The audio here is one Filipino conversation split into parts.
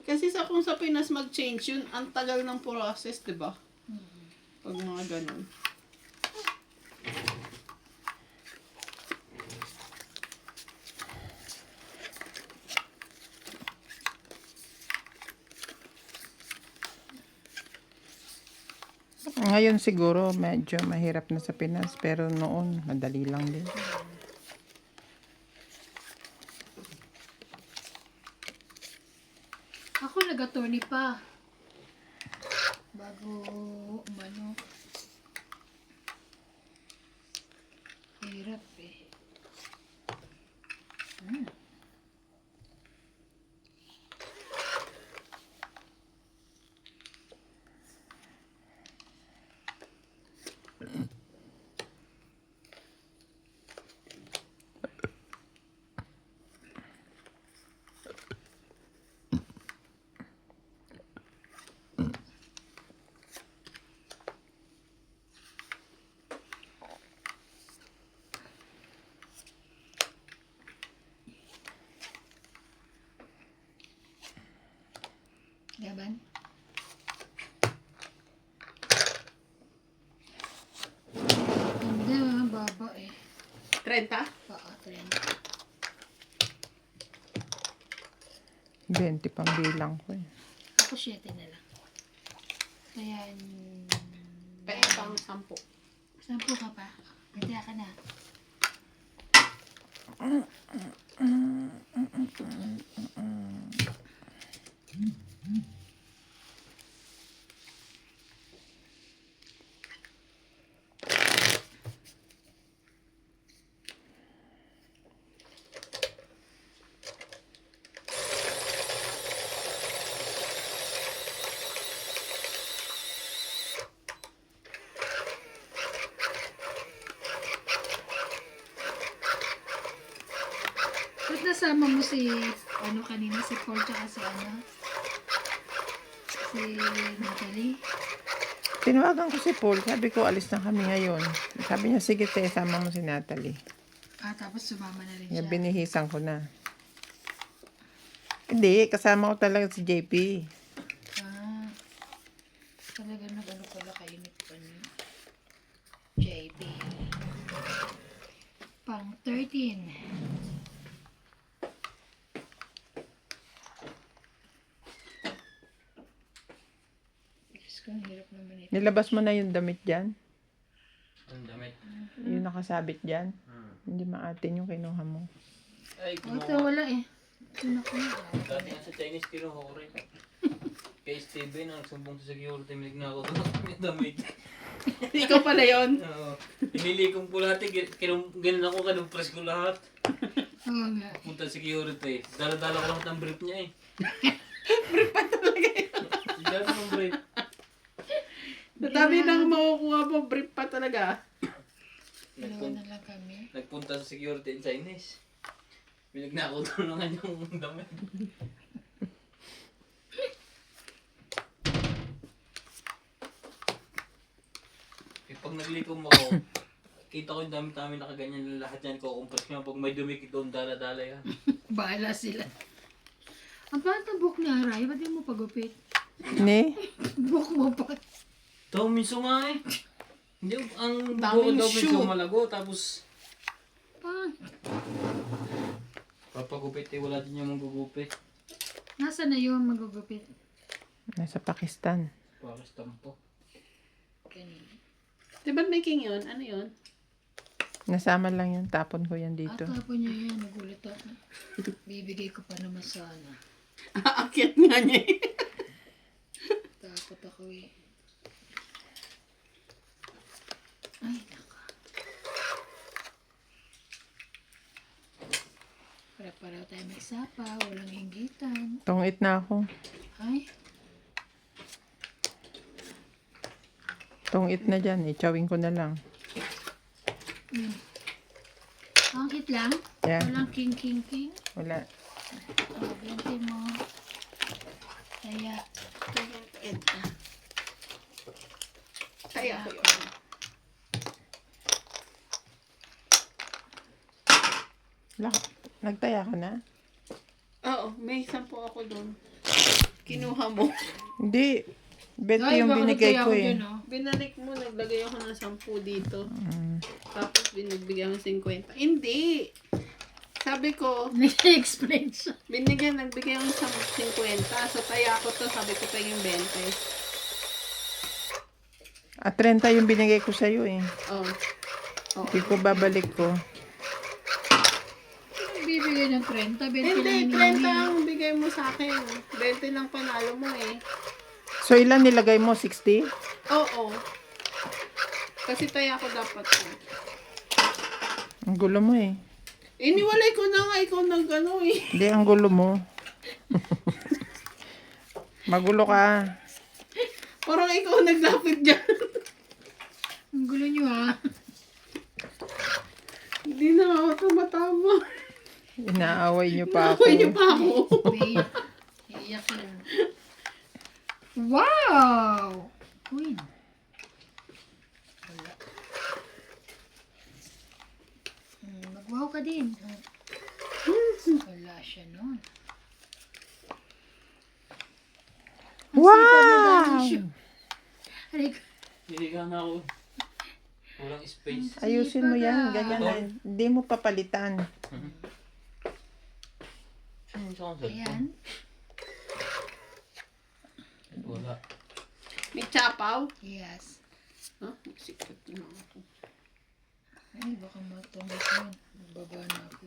Kasi kung sa Pinas mag-change yun, ang tagal ng process, di ba? Pag mga ganun. Ngayon siguro medyo mahirap na sa Pinas, pero noon madali lang din. Ako nag-attorney pa. Bago umano. Hirap eh. Gaban? Hindi, baba eh. 30? Baka 30. 20 pang bilang ko eh. Ako 7 na lang. Kaya, Kaya pang 10. 10 ka pa. Pwede ka na. Ba't nasama mo si, ano kanina, si Paul tsaka si ano? Si Natalie? Tinawagan ko si Paul, sabi ko alis na kami ngayon. Sabi niya, sige te, sama mo si Natalie. Ah, tapos sumama na rin Nga siya. binihisan ko na. Hindi, kasama ko talaga si JP. Ah, talaga nag-ano pala kainit pa niya. JB. Pang 13. Diyos ko, ang hirap naman ito. Nilabas mo na yung damit dyan? Ang damit. Yung nakasabit dyan? Hindi maatin yung kinuha mo. Ay, Oh, ito wala eh. Ito na ko na. Dati nga sa Chinese, kinuha ko rin. Kay Steven, ang sumbong sa security, milig na ako doon ng damit. Ikaw pala yun. Oo. Pinili kong po lahat, ganun ako, kanumpres ko lahat. Oo nga. Punta sa security. Dala-dala ko lang ng brief niya eh. Brief pa talaga yun. Dala ng brief. Sa dami nang makukuha mo, brief pa talaga. Dalawa na lang kami. Nagpunta sa security in Chinese. Milig na ako doon ng kanyang damit. Pag naglikom ako, kita ko yung dami-dami nakaganyan lahat yan ko. Kumpres nga pag may dumikit doon, dala-dala yan. Bahala sila. Ang pangit ng buhok ni Aray, ba't di mo pagupit? Ni? Buhok mo pa. Ito, minso nga eh. Hindi, ang Daming buko daw shoe. minso malago, tapos Pa. papagupit eh, wala din yung magugupit. Nasaan na yun magugupit? Nasa Pakistan. Paris tampo. Ganun. Di ba making yun? Ano yun? Nasama lang yun, tapon ko yan At dito. tapon niya yan, nagulat ako. Bibigay ko pa naman sana. Aakyat nga niya eh. Takot ako eh. Ay, naka. Para-para tayo magsapa, walang hinggitan. Tungit na ako. Ay, Tungit na dyan, chawin ko na lang. pangkit lang. Yeah. Walang king. Wala. Oh, ganti mo. Kaya, Kaya ko yun. Wala. Nagtaya ka na? Oo, may 10 ako doon. Kinuha mo. Hindi. 20 Ay, yung baka binigay nagkaya ko ako eh. dyan, oh. Binalik mo, naglagay ako ng 10 dito. Mm. Tapos binagbigyan ko 50. Hindi! Sabi ko, Nag-explain siya. nagbigay ako ng 50. So, taya ko to, sabi ko pa yung 20. At 30 yung binigay ko sa'yo eh. Oh. Oh. Hindi ko babalik ko. Bibigay ng 30, 20 Hindi, lang 30 ang bigay mo sa akin. 20 lang panalo mo eh. So ilan nilagay mo? 60? Oo. Kasi taya ko dapat yun. Ang gulo mo eh. Iniwalay ko na nga, ikaw nag-ano eh. Hindi, ang gulo mo. Magulo ka. Parang ikaw naglapit dyan. Ang gulo nyo ha. Hindi na ako tumatama. Inaaway niyo pa ako. Nakawin niyo pa ako. Iyak. Iyak lang. Wow! Queen. Wala. Mag-wow ka din. Wala siya nun. Wow! Aray ko. Hindi ka na ako. Walang space. Ayusin mo yan. Ganyan na. Hindi mo papalitan. Ano sa akong cellphone? Ayan. Wala. May chapaw. Yes. Huh? Secret na ako. Ay, baka matungkot yun. Baba na ako.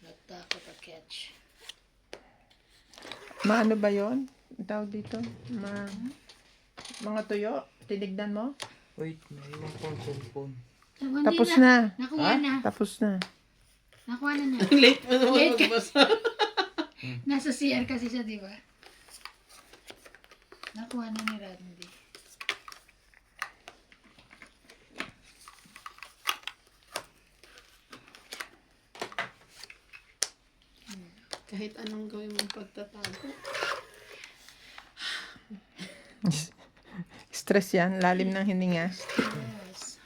Natakot a catch. Maano ba yon? Tawag dito? Mga tuyo? Tinignan mo? Wait, naiwan ko ang cellphone. Tapos na. Nakuha na. Tapos na. Nakuha na na. Late mo naman Late ka. magbasa. Nasa CR kasi siya, di ba? Nakuha na ni Randy. Kahit anong gawin mong pagtatago. Stress yan. Lalim ng hininga. Yes.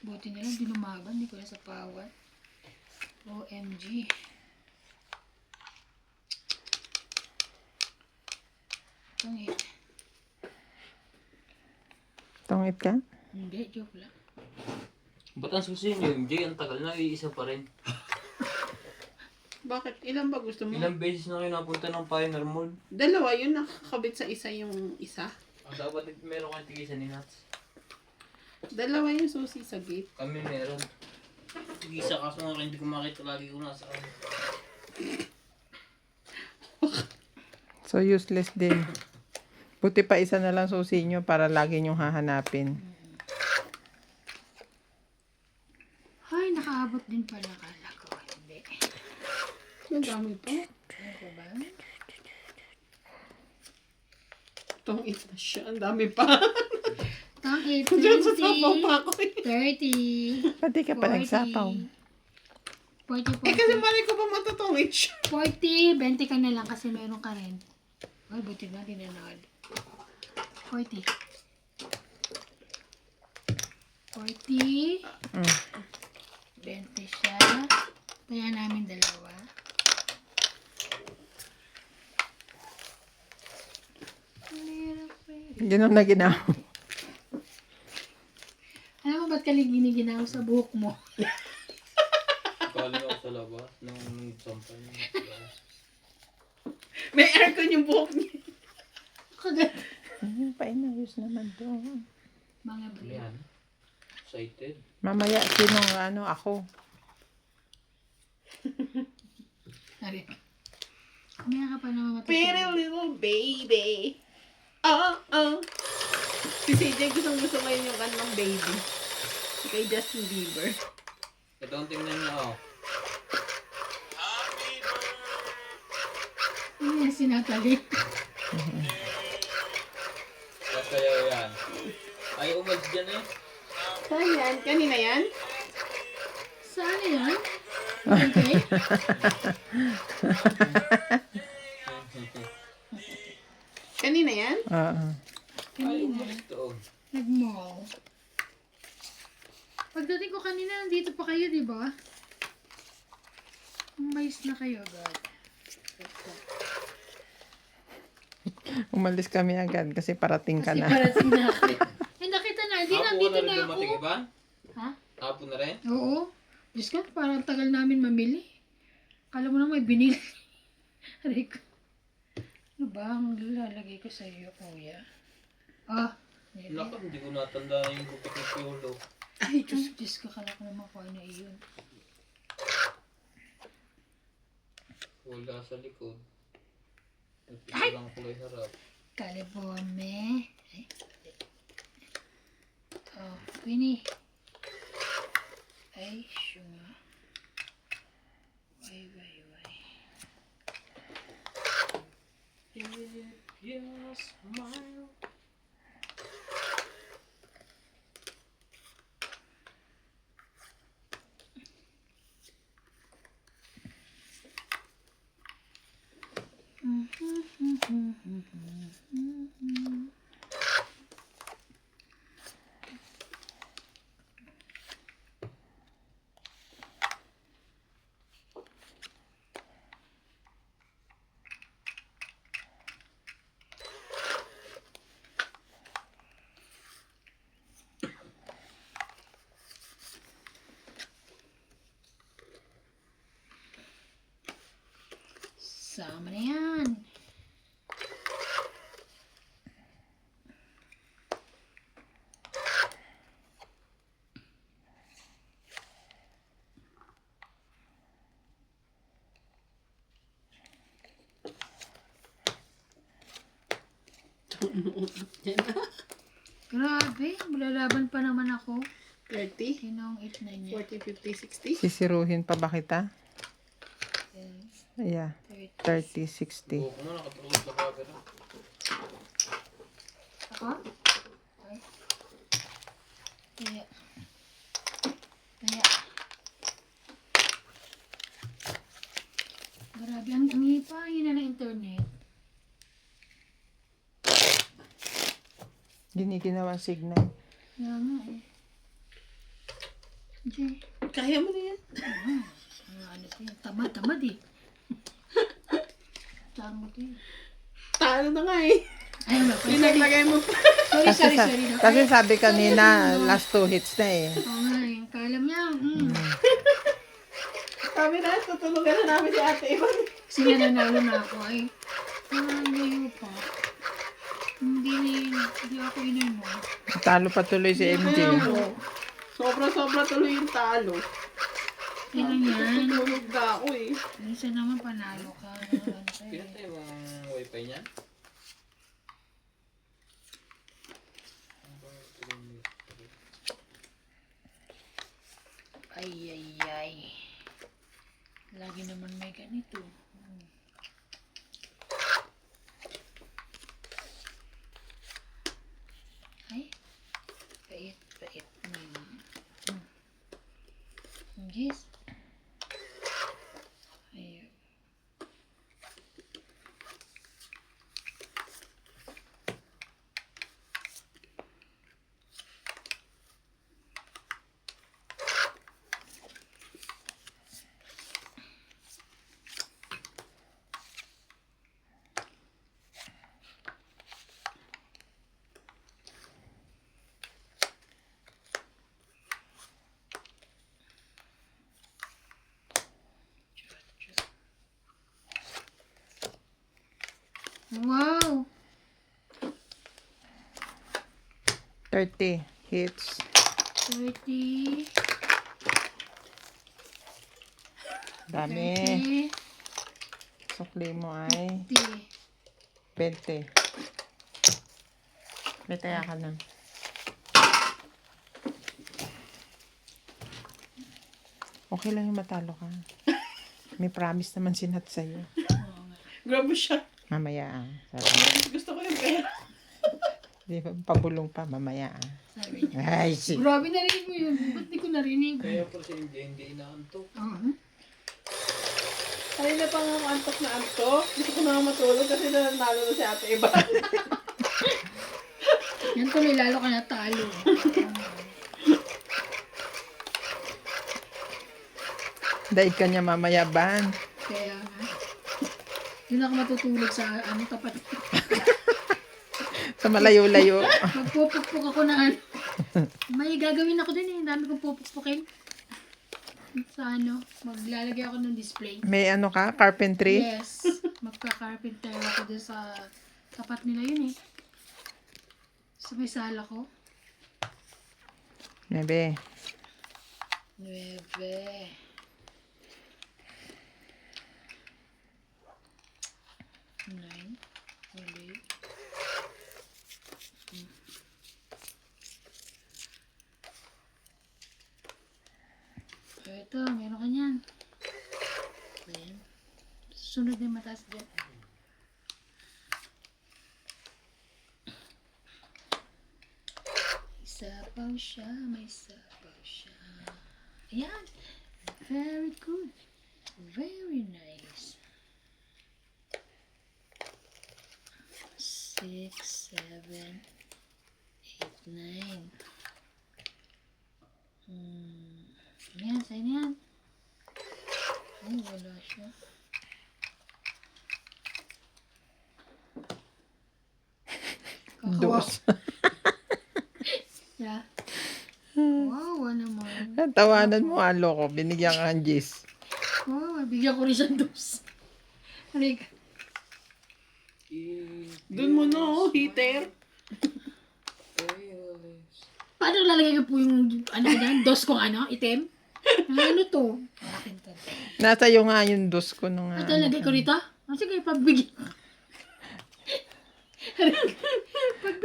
Buti na lang, di lumaban. Di ko na sa power. OMG. Tungit. Tungit ka? Hindi, joke lang. Ba't ang susi niyo, MJ? Ang tagal na, iisa pa rin. Bakit? Ilan ba gusto mo? Ilang beses na kayo napunta ng Pioneer Mall. Dalawa yun, nakakabit sa isa yung isa. Ang dapat meron kang tigisan ni Nats. Dalawa yung susi sa gate. Kami meron. Tigisa kaso nga hindi ko makita lagi kung nasaan. So useless din. Buti pa isa na lang susi nyo para lagi nyong hahanapin. Ay, nakaabot din pala. Kala ko. Hindi. Ang dami pa. Ano ko ba? Itong na siya. Ang dami pa. Tangit. Diyan sa sapaw pa 20. ako eh. 30. Pati ka pa 40, nagsapaw. 40, Eh kasi mali ko pa matutungit siya. 40, 20 ka na lang kasi meron ka rin. Ay, buti na, dinanod. 40. 40. Mm. 20 siya. Kaya namin dalawa. Ganun na ginawa. Alam mo ba't ka giniginaw sa buhok mo? Galing ako sa labas nung sampay. May aircon yung buhok niya. Kagat. Painayos naman to. Mga bro. Yan. Excited. Mamaya, sinong ako? Nari. Kumaya ka pa naman Pretty matutulog. little baby. Oh, oh. Si CJ gusto ngayon yung kanang baby. Kay Justin Bieber. Ito ang tingnan niyo ako. Ano yan si Natalie? Kaya yan. Ay, umalis dyan eh. Saan yan? Kanina yan? Saan yan? Okay. Kanina yan? Oo. Ay, umalis to. Nag-mall. Pagdating ko kanina, nandito pa kayo, di ba? Umayos na kayo agad. Umalis kami agad kasi parating ka Kasi na. parating na ako. Eh, nakita na. Hindi, Hapon nandito na rin na ako. dumating, iba? Ha? Hapon na rin? Oo. Diyos ko, parang tagal namin mamili. Kala mo na may binili. Aray ko. Ano ba ang lalagay ko sa iyo, kuya? Ah, hindi. Naku, hindi ko natandaan yung gupit ni Piolo. Ay, Diyos ko, kala ko naman kung ano iyon. Wala sa likod. Ito lang kulay harap. Kalibome. Ay. Oh, Queenie. Ay, syunga. Why. Yes, smile. Sama na yan. Grabe, malalaban pa naman ako. 30, Sinong 8 na niya? 40, 50, 60. Sisiruhin pa ba kita? 10, Yeah. 30. 30, 60. Buhok mo, nakatulog sa camera. Ako? Ay. Kaya. Grabe, ang hangin na ng internet. Giniginawa signal. Kaya nga eh. Jay, Kaya mo na yan. ano to yun? Tamad eh. Tamad eh. Taano na nga eh. Ayun na, Yung naglagay mo pa. sorry. No? Kasi sabi kanina, last 2 hits na eh. Oo nga eh. Kala niya, Sabi na, tutulugan na namin si ate Ivan. kasi nananalo na ako ay. Nangangayo pa. Hindi ako ininom. Talo pa tuloy si MJ. Kaya mo. Sobra-sobra tuloy yung talo. Kailan yan? Tutulog na ako eh. Minsan naman panalo ka. Ano kayo? Pinatay mo ang wifi niya? Ay. Lagi naman may ganito. Ay. Pait. Yes. Ayun. Wow! 30 hits. 30. Dami. 30. Sukli mo ay 20. May taya ka na. Okay lang yung matalo ka. May promise naman si Nat sa'yo. Grabe siya. Mamaya Sabi, Gusto ko yung pera. di ba, pabulong pa mamaya Sabi niya. Ay, si. Grabe, narinig mo yun. Ba't di ko narinig? Kaya po si hindi inaantok. Oo. Kanina pa nga antok na antok. Gusto ko na nga matulog kasi nanalo na si ate Ivan. Yan tuloy, lalo ka natalo. Daig ka niya mamaya ban. Kaya nga. Hindi na ako matutulog sa tapat. Sa malayo-layo. Magpupukpuk ako na May gagawin ako din eh. Ang dami kong pupukpukin. Sa maglalagay ako ng display. May ano ka? Carpentry? Yes. Magka-carpenter ako dun sa tapat nila yun eh. Sa may sala ko. Nebe. 9. Nine. Ulit. Ito, meron ka niyan. Ayan. Susunod na yung mataas dyan. May sapaw siya, may sapaw siya. Ayan. Very good. Very nice. 6, 7, 8, 9. Ayan, sa'yo na yan. Ay, wala siya. Dos. Yeah. Wow, naman. Tawanan mo, alo ko. Binigyan ka ng gis. Wow, bigyan ko rin siyang dos. Halika. Doon mo no, heater. Paano lalagay ko po yung dyan? Dos kong itim? Ano to? Akin to. Nasa iyo nga yung dos ko nung At lalagay ko rito? Sige, pagbigyan.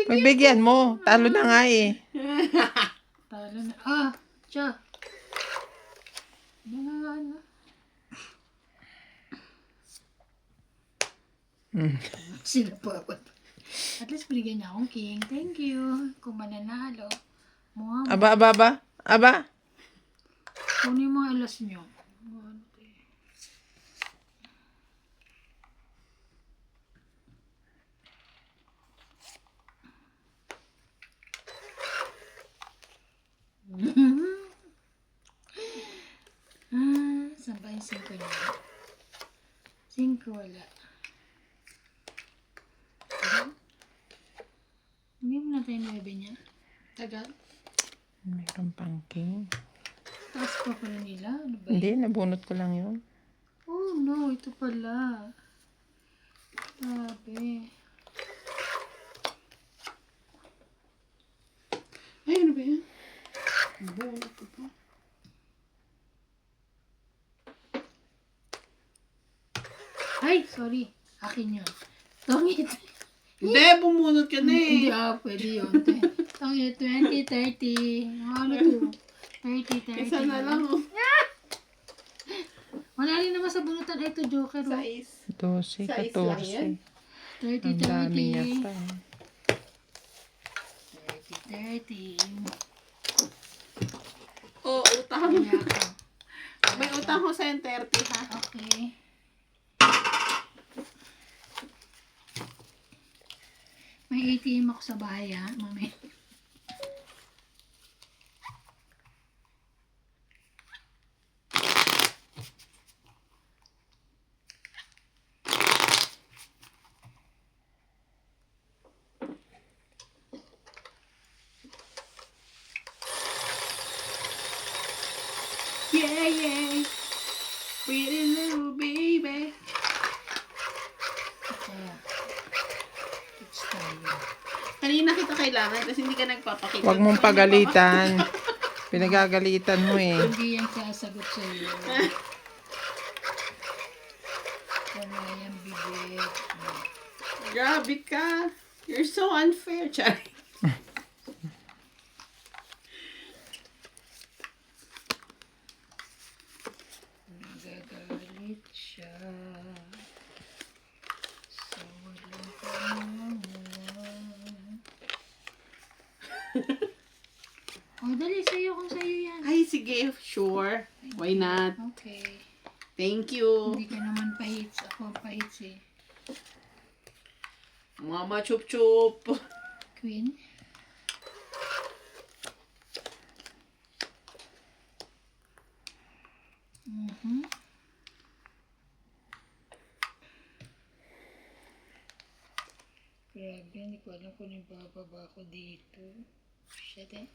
Pagbigyan mo. Talo na nga eh. Talo na. Tiya. Ano? Sino po ako? At least binigyan niya akong king. Thank you. Kung mananalo. Aba. Kunin mo ang alas niyo. Saan ba yung 5 niya? 5 wala. Hindi mo na tayo 9 niya. Tagal. Mayroon pang king. Taas pa pala nila. Ano ba Hindi, nabunot ko lang yun. Oh no, ito pala. Grabe. Ay, ano ba yan? Bunot ko pa. Ay, sorry. Akin yun. Tongit. Hindi, bumunot ka na Hindi eh. pwede yun. Tongit, 20, 30. Ano to? 30, 30. Isa na lang oh. Wala rin naman sa bunutan. Ay, ito joker. Oh. 6. 12, Size lang yan. 14. 30, Ang dami 30. niya pa. 30. Oh, utang. Kaya ako. May utang ko sa 30 ha. Okay. May ATM ako sa bahay ha, mami. Yeah. Pretty little baby. Kaya, it's tayo. Kanina kita kailangan kasi hindi ka nagpapakita. Huwag mong pagalitan. Pinagagalitan mo eh. Hindi yan sasagot sa iyo. Wala yan bibig. Grabe ka. You're so unfair, Chari. Nagagalit siya. Sa walang pangalaman. Dali sa'yo kung sa'yo yan. Ay, sige. Sure. Why not? Okay. Thank you. Hindi ka naman pahits. Ako ang pahits eh. Mama chup chup. Queen. alam ko na yung bababa ko dito. Shit eh.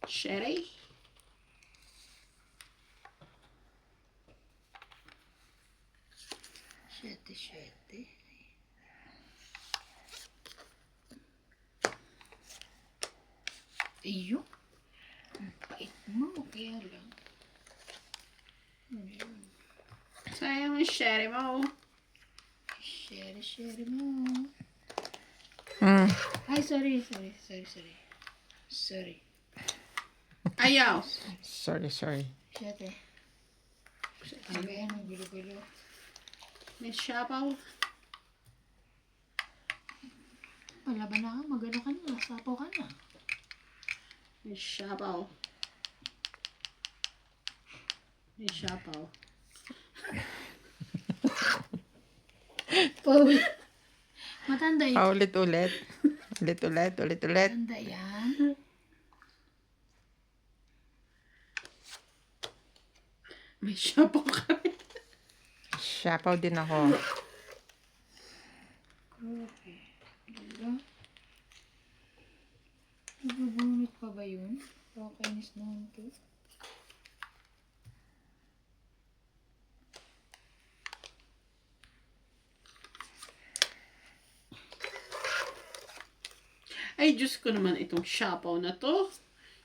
Sherry? Shit. Ayun. Ang pait mo. Kaya lang. Ayun. Sayang yung sherry mo. Share mo. Mm. Ay, sorry. Ayaw. Sorry. Shit eh. Ano ba yan? Ang gulo-gulo. May shabaw. Palaban na ka. Magano ka na. Sapaw ka na. May shabaw. May shabaw. Paul. Matanda yun. Ulit-ulit. Ulit-ulit. Matanda yan. May shabaw ka rin. Siyapaw din ako. Grabe. Diba? Nagbubunot pa ba yun? Pakainis naman to. Ay, Diyos ko naman itong shapaw na to.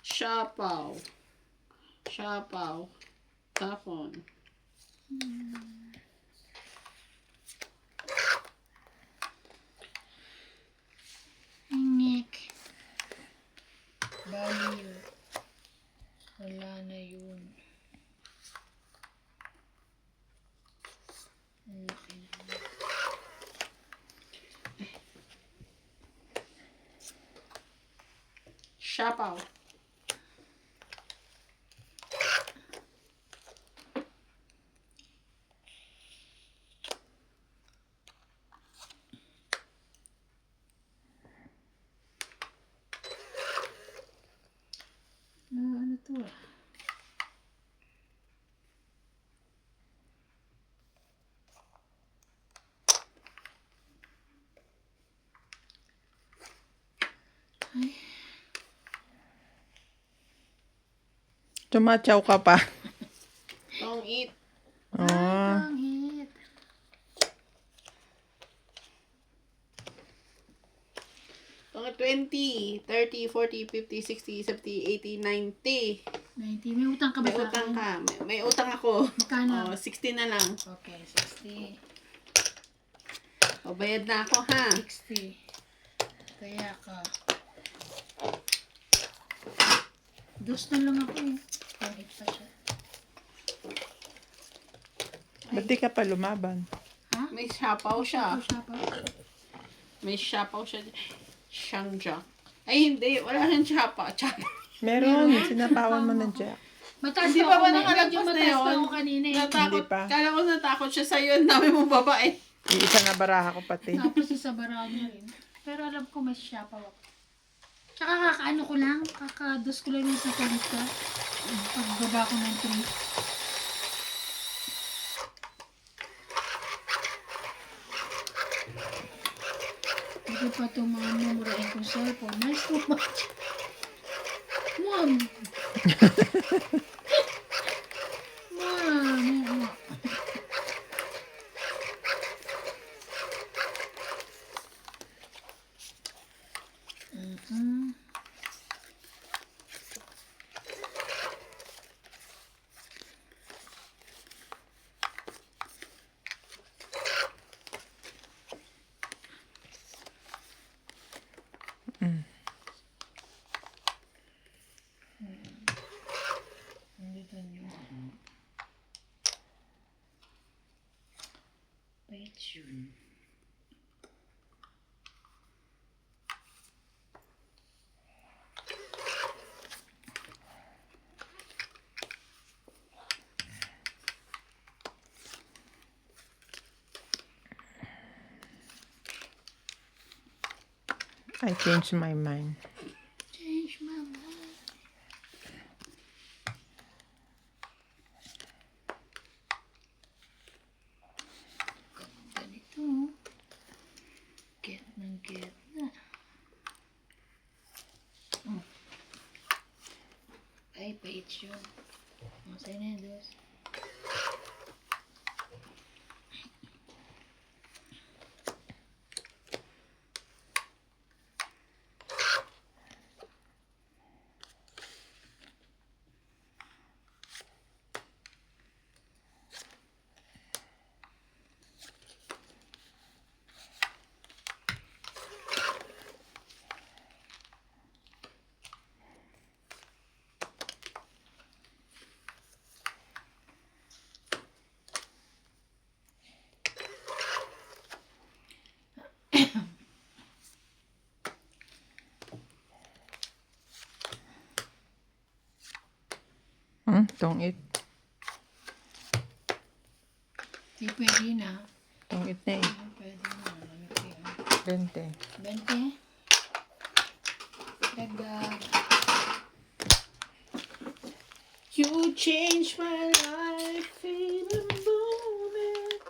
Shapaw. Tapon. Ingik. Baliw. Wala na yun. Ang laki na. Shapaw. Ano to ah? Tumatsaw ka pa. Don't eat. Oh. Ang hit. Mga 20, 30, 40, 50, 60, 70, 80, 90. 90. May utang ka ba May sa utang akin? ka. May utang ako. Magkano? 60 na lang. Okay, 60. O, bayad na ako, ha? 60. Kaya ka. Dos na lang ako eh. Pangit pa siya. Ba't di ka pa lumaban? Ha? May shapaw siya. Siya pa? May shapaw siya. Siyang jack. Ay, hindi. Wala nang chapa. Meron. Sinapawan mo ng jack. Mataas Hindi pa pa ako. ba Medyo nakalagpas na mataas pa yun? ako kanina eh. Natakot. Hindi pa. Kala ko natakot siya sa'yo. Ang dami mong babae. Iisa na baraha ko pati. Tapos sa baraan niya rin. Pero alam ko mas siya pa ako. Tsaka kakaano ko lang. Kakados ko lang yung sa salita. Pagbaba ko ng tree. Hindi pa itong mga mamurahin kong cellphone. Nice to much. Mom! Mom! Mhm. Nandito yung page yun. I changed my mind. Change my mind. Ganito. H yun. O, sa'yo na yan, Dos. Tungit. Di pwede na. Tungit na eh. Di pwede na. Lamig kayo. 20. 20. Dagdag. You changed my life in a moment.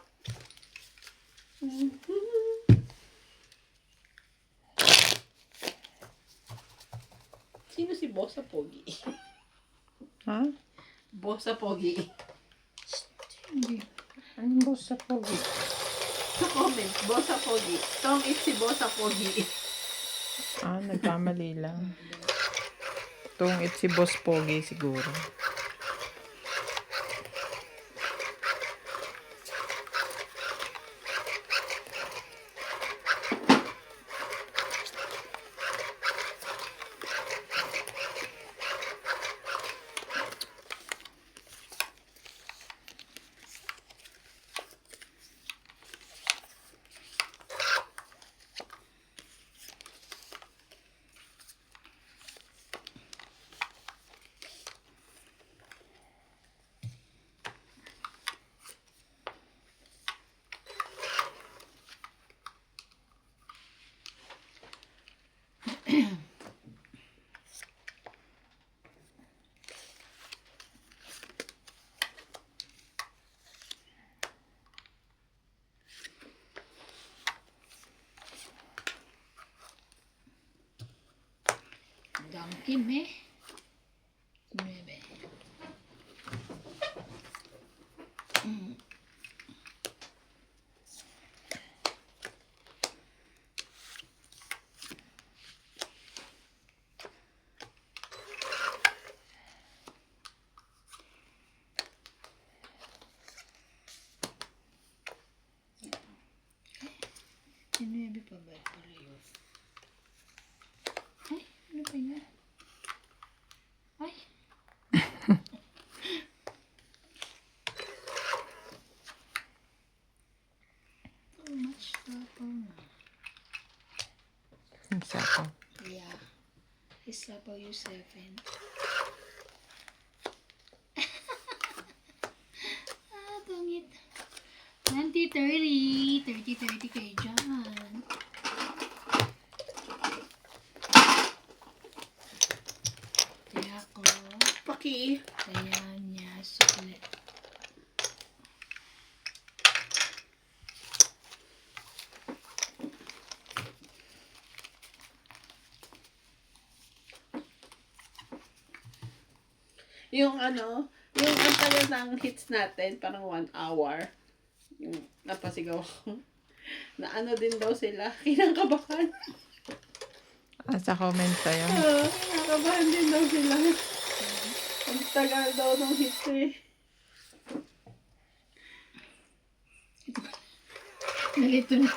Sino si Boss sa Pogi? Ha? Boss sa Pogi. Hindi. Anong boss sa pogi? Sa comment, Boss sa Pogi. Tong it si Boss sa Pogi. Nagkamali lang. Tungit si Boss Pogi siguro. Donkey me. 9. Sinuebe pa ba pala yun? Ay, ano pa yun? Ay. Too much tapal na. Isa ko. Yeah. Isa pa yung 7. Tungit. 20, 30. 30 kayo dyan. Kaya ko. Paki. Kaya niya sukli. Yung ano, yung ang tagal ng hits natin, parang 1 hour. Yung napasigaw ako. Na ano din daw sila, kinakabahan. Sa comment tayo. Kinakabahan din daw sila. Ang tagal daw ng hits eh. Nalito na.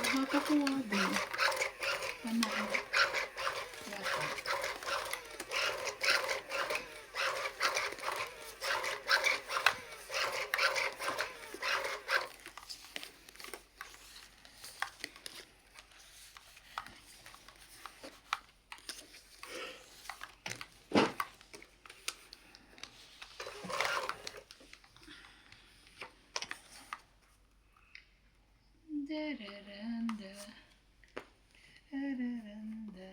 Nakakakuha din. Panalo. Yata. Da-da-da-da. Da-da-da-da.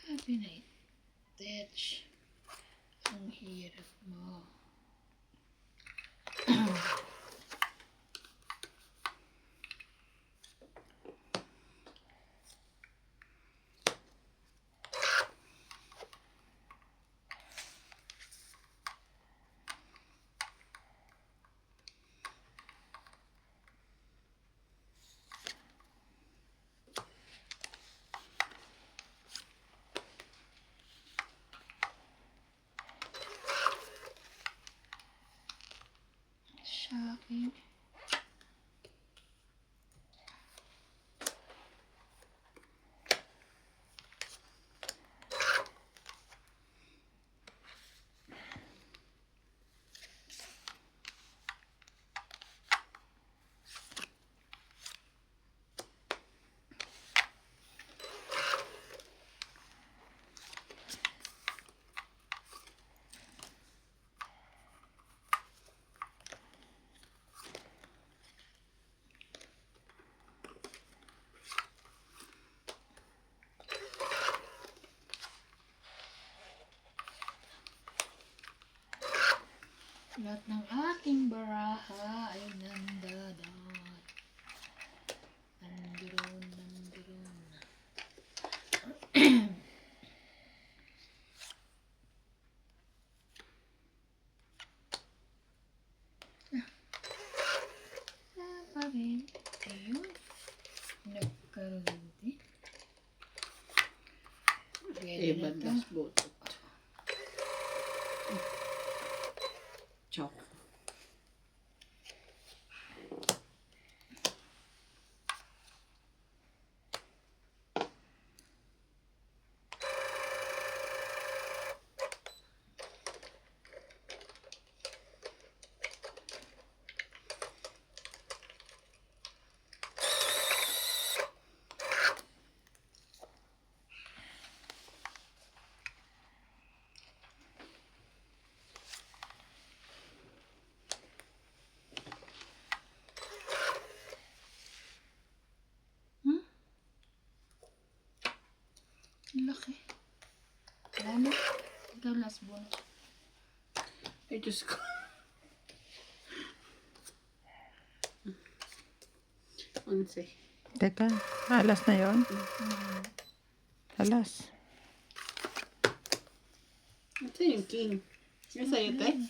Happy night, Tetch. Ang hirap mo. Shocking. Lahat ng aking baraha ay nandadat. Nandiron, nandiron. Pa rin. Ayun. Nagkaroon din. Pwede na to. Das butot. Chok. Ang laki. Wala na. Ikaw last bonus. Ay, Diyos ko. Onse. Teka, alas na yon. Alas. Ito yung king. Yung sa'yo, te?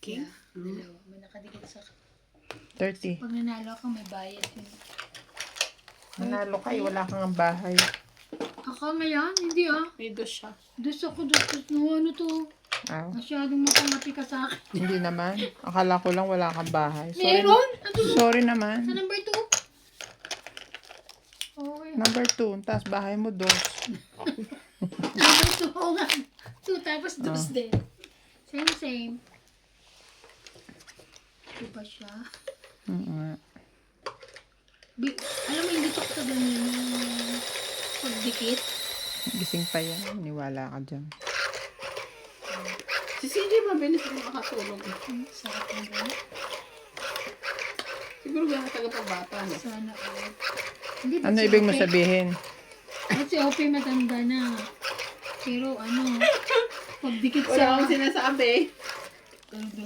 King? Dalawa. May nakadikit sa... 30. Pag nanalo ka, may bayad yun. Manalo ka, wala kang ang bahay. Ako ngayon? Hindi ah. May dos siya. Dus ako, dus. No, ano to? Aw. Masyadong makangati ka sa akin. Hindi naman. Akala ko lang wala kang bahay. Sorry, Meron? Ano? sorry naman. Sa number 2? Okay. Number 2. Tapos bahay mo, dos. Number 2. Oo nga. 2 tapos dus din. Same, same. Diba siya? Alam mo, hindi ko sa ganyan yung pagdikit. Gising pa yan. Niwala ka dyan. Si CJ mabilis na makatulog. Sarap na rin. Siguro ba ang tagapagbata, no? Sana all. Hindi ba Ano si ibig mo Ope? sabihin? At si Ope matanda na. Pero ano, pagdikit Wala sa... akong sinasabi. Talaga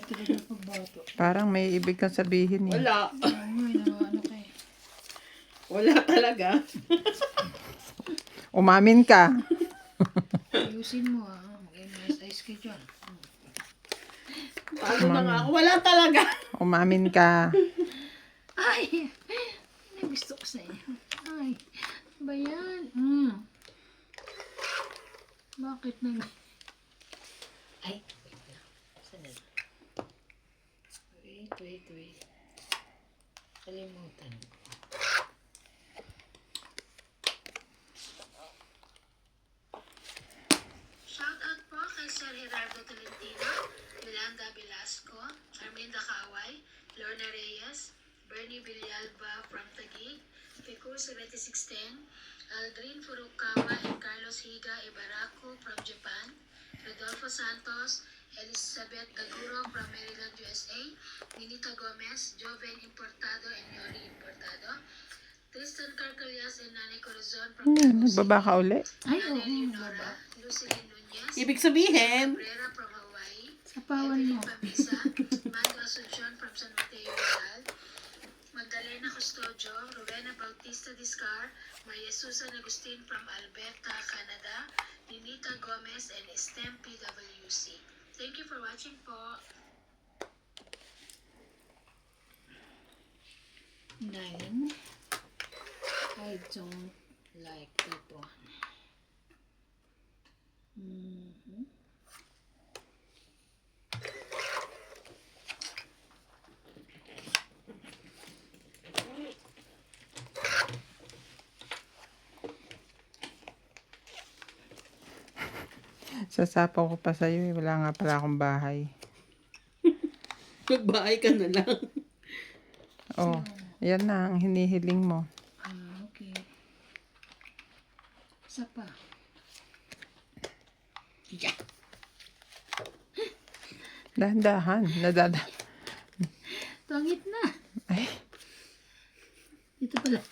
pagbato. Parang may ibig kang sabihin eh. Wala. Ano kay. Wala talaga. Umamin ka. Ayusin mo ah. Mag-MSIs ka dyan. Paano na nga ako? Wala talaga. Umamin ka. Ay! Ay, gusto ko sa'yo. Ay, ba yan? Bakit na? Ay, wait na. Saan na? Wait. Kalimutan. Shoutout po kay Sir Gerardo Tolentino, Milanda Velasco, Arminda Kaway, Lorna Reyes, Bernie Villalba from Taguig, Pikur 7610, Aldrin Furukawa and Carlos Higa Ibaraco from Japan, Rodolfo Santos, Elizabeth Gaguro from Maryland, USA, Ninita Gomez, Gomez, Joven Importado, and Yori Importado. Tristan Carcalias and Nanay Corazon from Cebu Nagbaba ka City. uli? Ay, Nanay oo, Leonora, baba. Lucilin Nunez, Ibig sabihin, Cabrera from Hawaii, Sapawan Evelyn mo. Pamisa, Mando Asuncion from San Mateo Rizal, Magdalena Custodio, Rowena Bautista Discar, Maria Susan Agustin from Alberta, Canada, Ninita Gomez, and STEM PWC. Thank you for watching po. 9. I don't like that one. Mhm. Sasapaw ko pa sa'yo eh. Wala nga pala akong bahay. magbahay ka na lang. Oh, yan na ang hinihiling mo. Okay. Isa pa. Yeah. Dahan-dahan. Tangit na. Ay, Ito pala.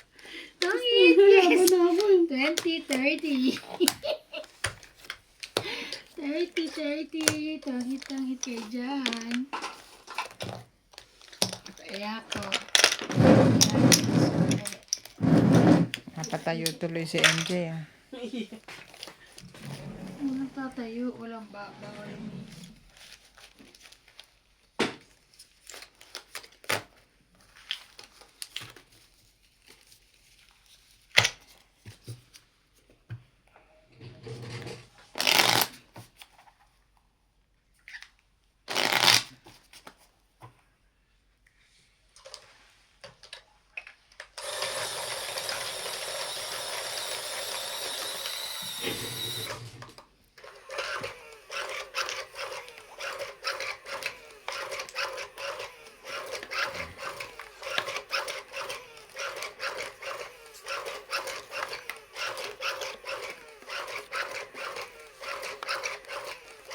Tangit! Yes! 20, 30. 30. Tangit kayo dyan. Kaya ako. napatayo tuloy si MJ ah. Walang tatayo. Walang bawal mo.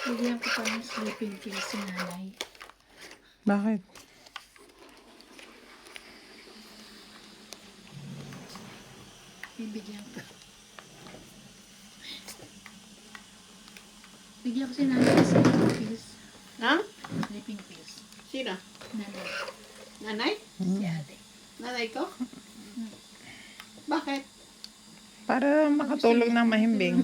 Bigyan ko pa ng sleeping pills si nanay. Bakit? Bibigyan ko. Bigyan ko si nanay ng sleeping pills. Ha? Sleeping pills. Sino? Nanay. Nanay? Si ate. Nanay ko? Bakit? Para makatulog ng mahimbing.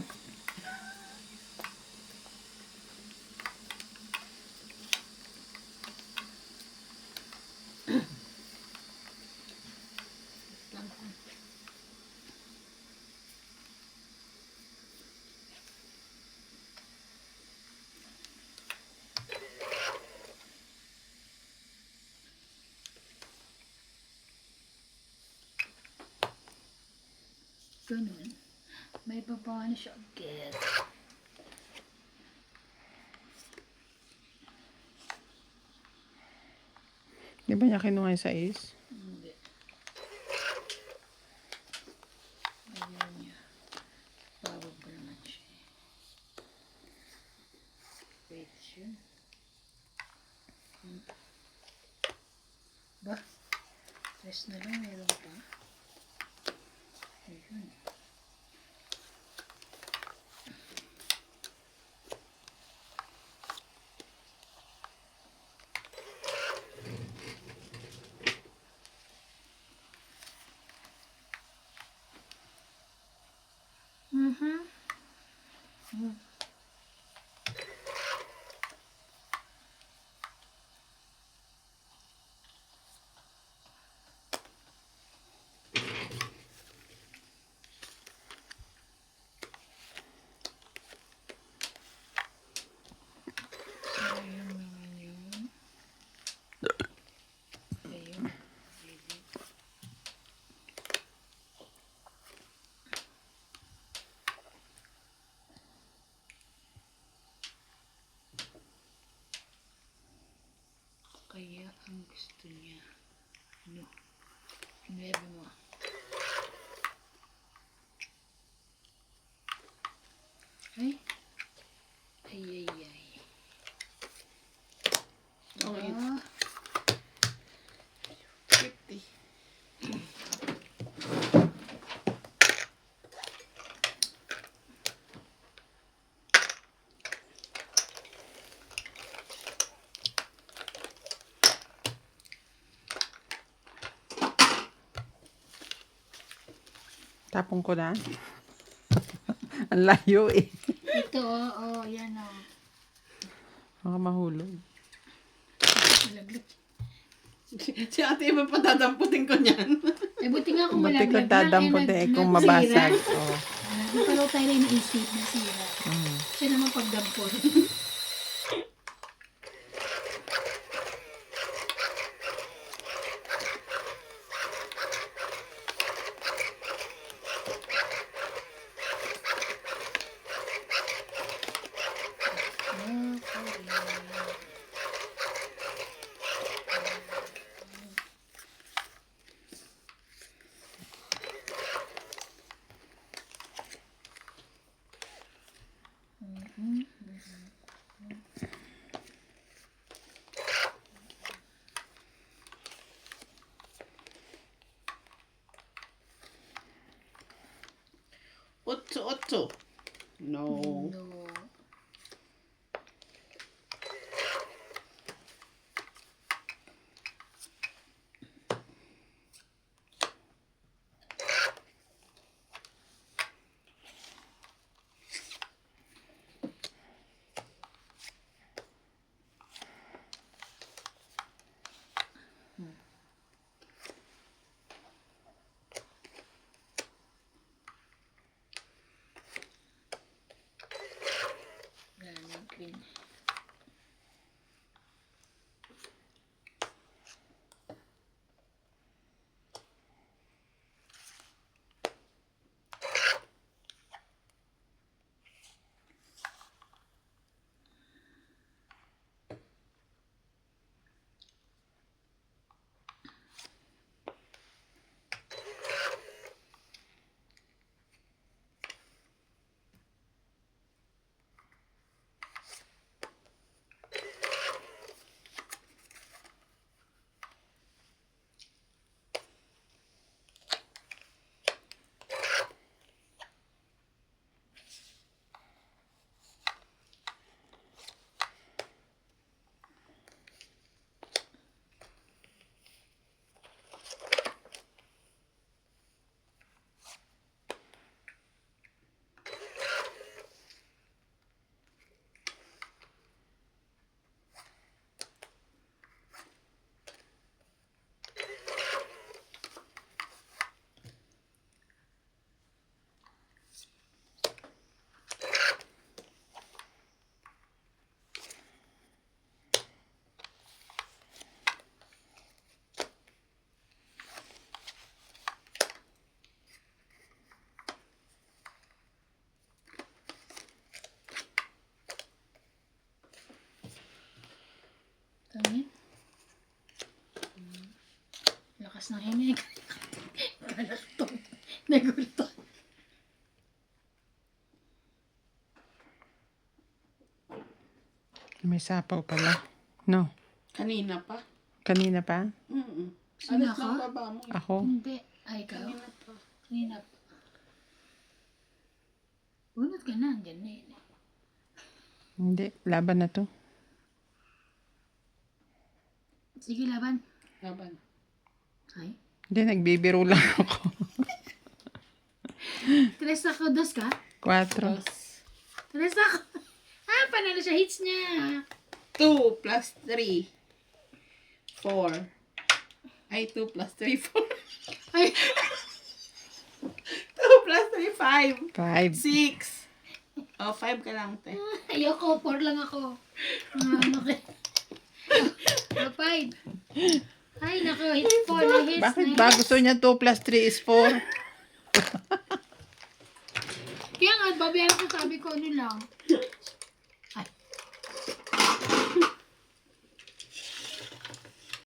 Ganun. May baba na siya agad. Di ba niya kinuha yung sais? Hindi. Ayaw niya. Bawag pa naman siya. Wait siya. Ba? Rest na lang. Meron pa. Ayun. Tapon ko na. Ang layo eh. Ito, yan o. Baka mahulog. Malaglag. Si ate iba pa dadamputin ko niyan. Eh, buti nga kung Buti malaglag kung dadamputin eh, kung mabasag. Oh. Hindi pa daw tayo rin naisip na sira. Siya naman pagdampot. Otso. No. No. Yan, yung green. Tangin. Lakas ng himig. Galakton. Nagulto. May sapaw pala. No. Kanina pa. Kanina pa? Sino Alas ako? ng baba mo. Ako? Hindi. Ay, ikaw. Kanina pa. Kanina pa. Bunot ka na. Andyan na yun. Hindi. Laban na to. Sige, laban. Laban. Ay. Hindi, nagbibiro lang ako. Tres ako. Dos ka? 4. Plus Tres ako. Ah, panalo siya. Hits niya. 2 plus 3. 4. Ay, 2 plus 3, 4. Ay. 2 plus 3, 5. 5. 6. Oh, 5 ka lang, te. Ayoko. 4 lang ako. Ano ka? Five. Ay, naku. Hits 4 na hits. Bakit na ba? hits. Gusto niya 2 plus 3 is 4. Kaya nga, babayaran ko sabi ko ano lang.